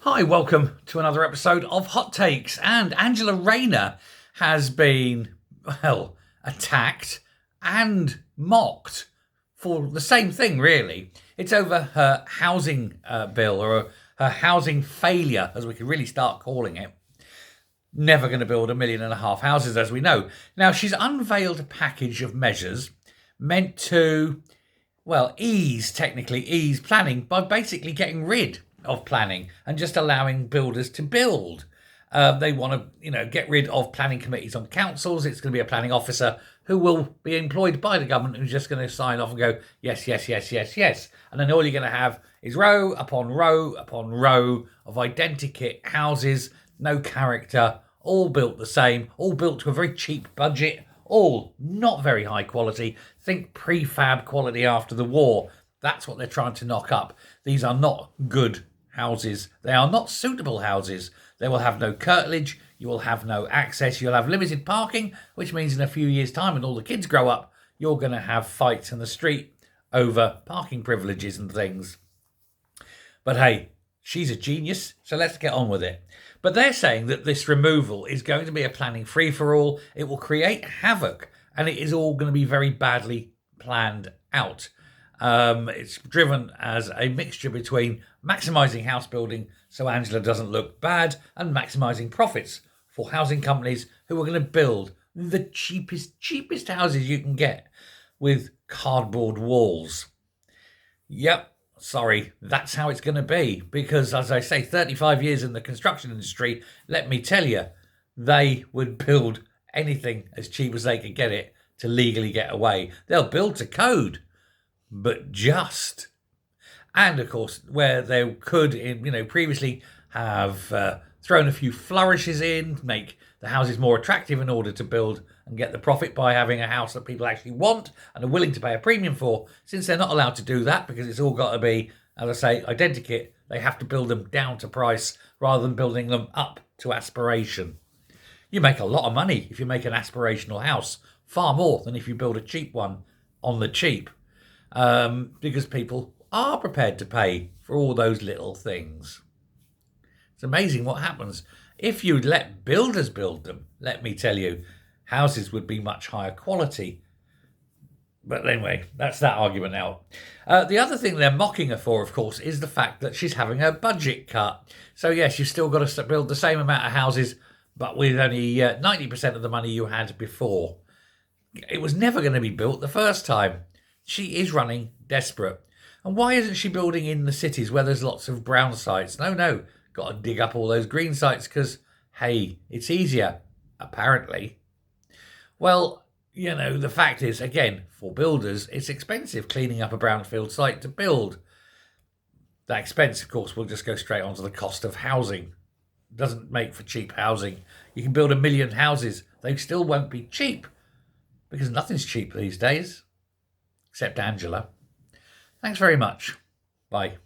Hi, welcome to another episode of Hot Takes. And Angela Rayner has been, attacked and mocked for the same thing, really. It's over her housing bill, or her housing failure, as we could really start calling it. Never going to build 1.5 million houses, as we know. Now, she's unveiled a package of measures meant to, ease planning by basically getting rid of planning and just allowing builders to build. They want to, get rid of planning committees on councils. It's going to be a planning officer who will be employed by the government who's just going to sign off and go, yes, yes, yes, yes, yes. And then all you're going to have is row upon row upon row of identikit houses, no character, all built the same, all built to a very cheap budget, all not very high quality. Think prefab quality after the war. That's what they're trying to knock up. These are not good houses. They are not suitable houses. They will have no curtilage. You will have no access. You'll have limited parking, which means in a few years' time, when all the kids grow up, you're going to have fights in the street over parking privileges and things. But hey, she's a genius, so let's get on with it. But they're saying that this removal is going to be a planning free-for-all. It will create havoc, and it is all going to be very badly planned out. It's driven as a mixture between maximising house building so Angela doesn't look bad and maximising profits for housing companies who are going to build the cheapest houses you can get with cardboard walls. Yep, sorry, that's how it's going to be, because as I say, 35 years in the construction industry, let me tell you, they would build anything as cheap as they could get it to legally get away. They'll build to code, but just. And of course, where they could, previously have thrown a few flourishes in, make the houses more attractive in order to build and get the profit by having a house that people actually want and are willing to pay a premium for. Since they're not allowed to do that because it's all got to be, as I say, identikit, they have to build them down to price rather than building them up to aspiration. You make a lot of money if you make an aspirational house, far more than if you build a cheap one on the cheap. Because people are prepared to pay for all those little things. It's amazing what happens. If you'd let builders build them, let me tell you, houses would be much higher quality. But anyway, that's that argument out. The other thing they're mocking her for, of course, is the fact that she's having her budget cut. So yes, you've still got to build the same amount of houses, but with only 90% of the money you had before. It was never going to be built the first time. She is running desperate. And why isn't she building in the cities where there's lots of brown sites? No, got to dig up all those green sites because, hey, it's easier, apparently. Well, the fact is, again, for builders, it's expensive cleaning up a brownfield site to build. That expense, of course, will just go straight onto the cost of housing. It doesn't make for cheap housing. You can build 1 million houses. They still won't be cheap because nothing's cheap these days. Except Angela. Thanks very much. Bye.